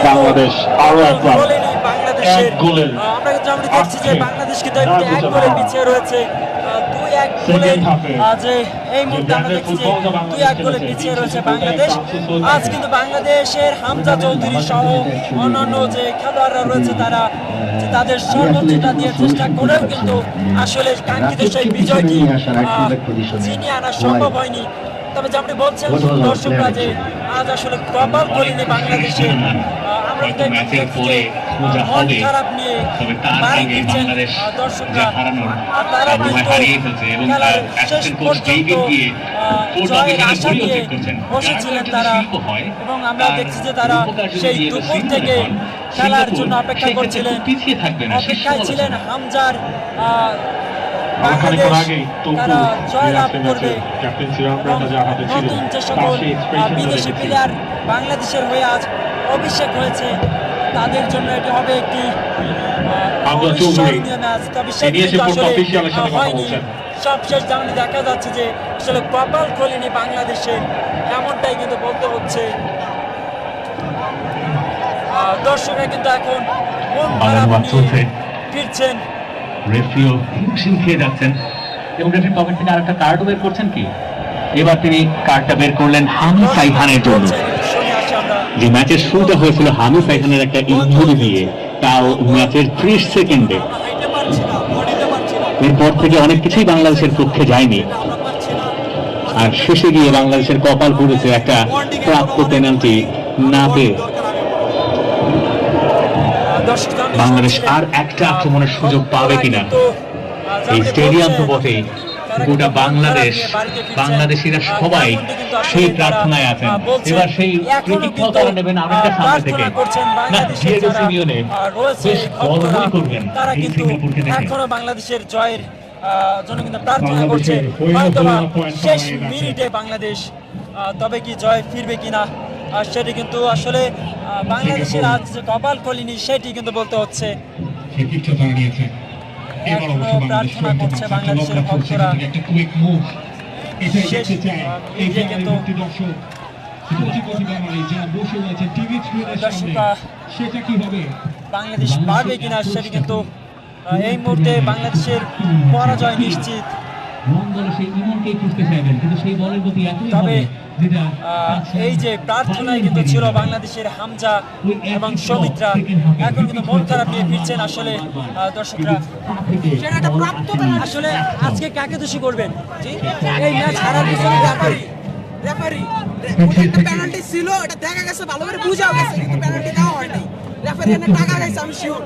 বাংলাদেশ আরো একবার এক গোলের আমরা যেমন দেখছি যে বাংলাদেশ কিন্তু এক গোলে পিছিয়ে রয়েছে, 2-1 গোলে যে এই মুহূর্তে আমরা দেখছি যে 2-1 গোলে পিছিয়ে রয়েছে বাংলাদেশ। আজ কিন্তু বাংলাদেশের হামজা চৌধুরী সহ অন্যান্য যে খেলোয়াড়রা রয়েছে তারা তাদের সর্বোচ্চটা দিয়ে চেষ্টা করেও কিন্তু আসলে কাঙ্ক্ষিত সেই বিজয়টি ছিনিয়ে আনা সম্ভব হয়নি। তবে যে আপনি বলছেন দর্শকরা যে আজ আসলে কপাল করেনি বাংলাদেশে, আমরা মন খারাপ নিয়ে বাড়ি দিচ্ছেন দর্শকরা, তারা কিন্তু খেলার শেষ পর্যন্ত জয়ের আশা নিয়ে বসেছিলেন তারা, এবং আমরা দেখছি যে তারা সেই দুপুর থেকে খেলার জন্য অপেক্ষা করছিলেন, অপেক্ষায় ছিলেন হামজার বাংলাদেশ তারা জয়লাভ করবে। নতুন যে সকল বিদেশি প্লেয়ার বাংলাদেশের হয়ে আজ অভিষেক হয়েছে তাদের জন্য এটি হবে একটি অবিস্মরণীয় ম্যাচ। তবে সেটি আসলে হয়নি, সবশেষ যেমন দেখা যাচ্ছে যে আসলে কপাল খোলেনি বাংলাদেশে, এমনটাই কিন্তু বলতে হচ্ছে। দর্শকরা কিন্তু এখন মন খারাপ নিয়ে ফিরছেন, রেফারিও হিমশিম খেয়ে যাচ্ছেন এবং রেফারির পকেট থেকে আরেকটা কার্ডও বের করছেন কি, এবার তিনি কার্ডটা বের করলেন হামিদ সাইহানের জন্য। যে ম্যাচের শুরুটা হয়েছিল হামিদ সাইহানের একটা ইনজুরি দিয়ে, তাও ম্যাচের 30 সেকেন্ডে, এরপর থেকে অনেক কিছুই বাংলাদেশের পক্ষে যায়নি, আর শেষে গিয়ে বাংলাদেশের কপাল পুড়েছে একটা প্রাপ্ত পেনাল্টি না পেয়ে। বাংলাদেশ আর একটা আক্রমণের সুযোগ পাবে কিনা, এই স্টেডিয়াম তো বটেই, গোটা বাংলাদেশিরা সবাই সেই প্রার্থনায় আছেন। এবার সেই প্রতীক্ষা তারা নেবেন আরেকটা সামনে থেকে, না ডিয়েগো সিমিওনে বেশ বড়ই করবেন এই সিঙ্গাপুরকে দেখে। এখনো বাংলাদেশের জয়ের জন্য কিন্তু প্রার্থনা করছে, হয়তোবা শেষ মিনিটে বাংলাদেশ, তবে কি জয় ফিরবে কিনা সেটি কিন্তু আসলে বাংলাদেশের আজ যে কপাল খোলেনি সেটি কিন্তু বলতে হচ্ছে। এখনো প্রার্থনা করছে বাংলাদেশের ভক্তরা, বাংলাদেশ পারবে কিনা সেটি কিন্তু এই মুহূর্তে বাংলাদেশের পরাজয় নিশ্চিত। তবে এই যে প্রার্থনায় কিন্তু ছিল বাংলাদেশের হামজা এবং সৌমিত্রা, এখন কিন্তু মন খারাপ নিয়ে ফিরছেন আসলে দর্শকরা। আসলে আজকে কাকে দোষী করবেন এই ম্যাচ হারার পিছনে? রেফারি পেনাল্টি ছিল, এটা দেখা গেছে, ভালো করে বুঝাও গেছে, কিন্তু পেনাল্টি দেওয়া হয় নাই, রেফারি এনে টাকা গেছে, আমি শিওর।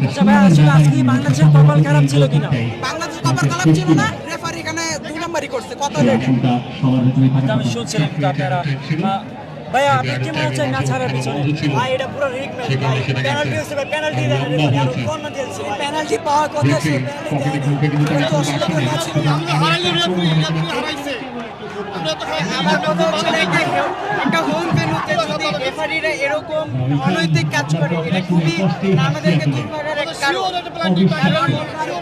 আচ্ছা ভাই, আসলে আজকে বাংলাদেশের কপাল খারাপ ছিল কিনা? বাংলাদেশ কপাল খারাপ ছিল না, রেফারি এখানে 2 নম্বরই করছে, কত রেট আমি শুনছিলাম আপনারা। ভাইয়া আপনি কি মনে হচ্ছে ম্যাচ হারার পিছনে? ভাই এটা পুরো রিগ ম্যাচ, ভাই পেনাল্টি হচ্ছে, ভাই পেনাল্টি দেন, রেফারি আর কোন না দিয়েছে, পেনাল্টি পাওয়ার কথা ছিল, পেনাল্টি দেয়নি, তো আসলে তো ম্যাচ ছিল, আমরা হারাইলো, রেফারি হারাইছে। আমার কথা হচ্ছে একটা হোম ভেন্যুতে যদি রেফারিরা এরকম অনৈতিক কাজ করে, এটা খুবই আমাদেরকে দুর্ভাগ্যের এক কারণ। কারণ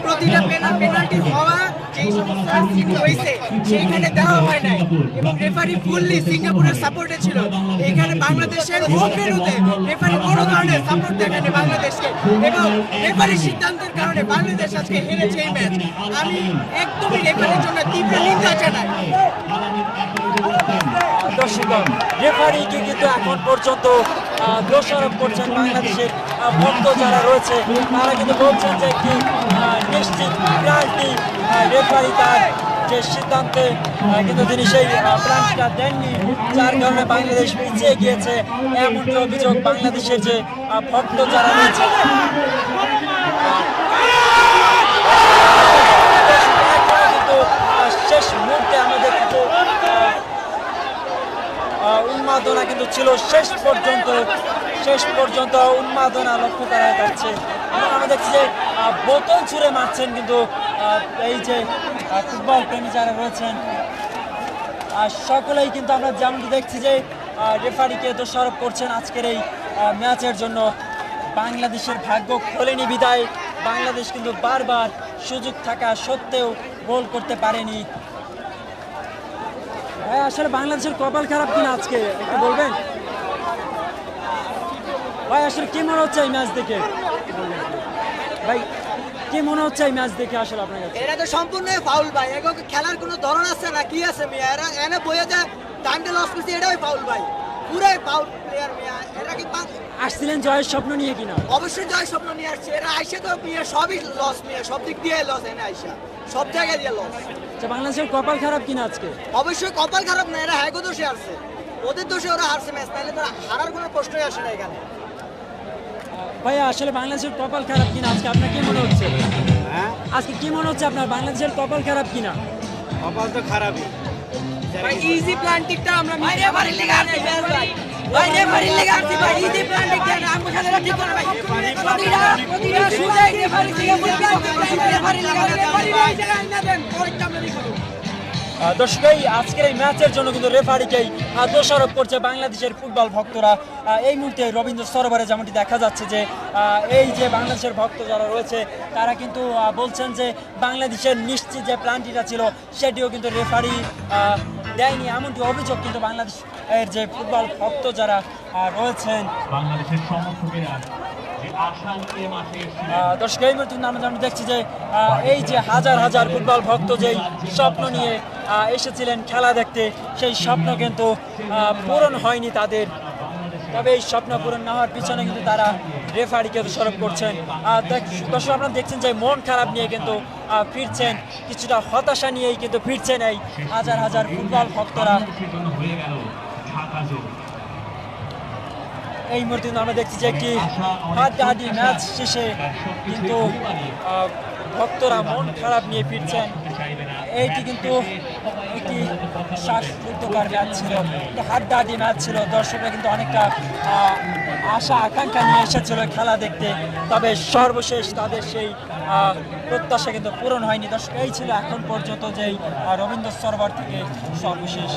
প্রতিটা পেনাল্টি হওয়া যেই সমস্ত সিন হয়েছে সেইখানে দেওয়া হয় নাই, এবং রেফারি ফুললি সিঙ্গাপুরের সাপোর্টে ছিল। এখানে বাংলাদেশের হোম ভেন্যুতে রেফারি কোনো ধরনের সাপোর্ট দেখায়নি বাংলাদেশকে, এবং রেফারির সিদ্ধান্তের কারণে বাংলাদেশ আজকে হেরেছে এই ম্যাচ। আমি একদমই রেফারির জন্য তীব্র নিন্দা জানাই। দর্শকগণ, রেফারিকে কিন্তু এখন পর্যন্ত দোষারোপ করছেন বাংলাদেশের ভক্ত যারা রয়েছে, তারা কিন্তু বলছেন যে একটি নিশ্চিত পেনাল্টি রেফারি তার যে সিদ্ধান্তে কিন্তু তিনি সেই পেনাল্টিটা দেননি, যার কারণে বাংলাদেশ পিছিয়ে গিয়েছে, এমনটি অভিযোগ বাংলাদেশের যে ভক্ত যারা রয়েছে। কিন্তু শেষ মুহূর্তে আমাদের কিন্তু উন্মাদনা কিন্তু ছিল শেষ পর্যন্ত উন্মাদনা লক্ষ্য করা যাচ্ছে, এবং আমরা দেখছি যে বোতল ছুঁড়ে মারছেন কিন্তু এই যে ফুটবল প্রেমী যারা রয়েছেন সকলেই কিন্তু আমরা যেমনটি দেখছি যে রেফারিকে দোষারোপ করছেন আজকের এই ম্যাচের জন্য। বাংলাদেশের ভাগ্য খোলেনি বিদায়, বাংলাদেশ কিন্তু বারবার সুযোগ থাকা সত্ত্বেও গোল করতে পারেনি। আসলে বাংলাদেশের কপাল খারাপ কিনা আজকে একটু বলবেন? ভাই আসলে কি মনে হচ্ছে এই ম্যাচ দেখে? ভাই কি মনে হচ্ছে এই ম্যাচ দেখে আসলে আপনার কাছে? এটা তো সম্পূর্ণ ফাউল ভাই, এগুলো খেলার কোনো ধরন আছে না, কি আছে মিয়া? এরা এনে বইয়ে যায় টাইমটা লস করছে, এটাই ফাউল ভাই, পুরাই ফাউল প্লেয়ার মিয়া। এরা কি আসছিলেন জয়ের স্বপ্ন নিয়ে কিনা? অবশ্যই জয় স্বপ্ন নিয়ে আসছে, এরা আইসে তো মিয়া সবই লস মিয়া, সব দিক দিয়ে লস, এনে আইসা সব জায়গায় দিয়ে লস। আচ্ছা বাংলাদেশের কপাল খারাপ কিনা আজকে? অবশ্যই কপাল খারাপ না, এরা হ্যাগো দোষে আসছে, ওদের দোষে ওরা হারছে ম্যাচ, তাহলে তো হারার কোনো প্রশ্নই আসে না এখানে। ভাইয়া আসলে বাংলাদেশের কপাল খারাপ কিনা আজকে আপনার কি মনে হচ্ছে? আজকে কি মনে হচ্ছে আপনার, বাংলাদেশের কপাল খারাপ কিনা? কপাল তো খারাপই ভাই ইজি প্ল্যান্টিংটা আমরা ভাই রেফারি লেগে আসছে ম্যাচ ভাই, ভাই রেফারি লেগে আসছে ভাই, ইজি প্ল্যান্টিংটা না আমরা খেলা ঠিক করে ভাই, প্রতিটা সুযোগ রেফারি থেকে রেফারি লেগে রেফারি এই জায়গায় আইনা দেন পরেরটা আমরা দেখব। দর্শক আজকের এই ম্যাচের জন্য কিন্তু রেফারিকেই দোষারোপ করছে বাংলাদেশের ফুটবল ভক্তরা। এই মুহূর্তে রবীন্দ্র সরোবরে যেমনটি দেখা যাচ্ছে যে এই যে বাংলাদেশের ভক্ত যারা রয়েছে তারা কিন্তু বলছেন যে বাংলাদেশের নিশ্চিত যে প্ল্যানটিটা ছিল সেটিও কিন্তু রেফারি দেয়নি, এমনটি অভিযোগ কিন্তু বাংলাদেশের যে ফুটবল ভক্ত যারা রয়েছেন। বাংলাদেশের সমর্থকেরা যে আশা নিয়ে মাঠে এসেছিলেন, দর্শক এই মুহূর্তে আমরা দেখছি যে এই যে হাজার হাজার ফুটবল ভক্ত যেই স্বপ্ন নিয়ে এসেছিলেন খেলা দেখতে, সেই স্বপ্ন কিন্তু পূরণ হয়নি তাদের। তবে এই স্বপ্ন পূরণ না হওয়ার পিছনে কিন্তু তারা রেফারিকে দোষারোপ করছেন। দর্শক আপনারা দেখছেন যে মন খারাপ নিয়ে কিন্তু ফিরছেন, কিছুটা হতাশা নিয়েই কিন্তু ফিরছেন এই হাজার হাজার ফুটবল ভক্তরা। বাংলাদেশের জন্য হয়ে গেল ঢাকা জোর। এই মুহূর্তে কিন্তু আমরা দেখছি যে একটি হাড্ডাহাড্ডি ম্যাচ শেষে কিন্তু ভক্তরা মন খারাপ নিয়ে ফিরছেন। এইটি কিন্তু একটি শ্বাসরুদ্ধকর ম্যাচ ছিল, হাড্ডাহাড্ডি ম্যাচ ছিল। দর্শকরা কিন্তু অনেকটা আশা আকাঙ্ক্ষা নিয়ে এসেছিল খেলা দেখতে, তবে সর্বশেষ তাদের সেই প্রত্যাশা কিন্তু পূরণ হয়নি। দর্শক এই ছিল এখন পর্যন্ত যেই রবীন্দ্র সরোবর থেকে সর্বশেষ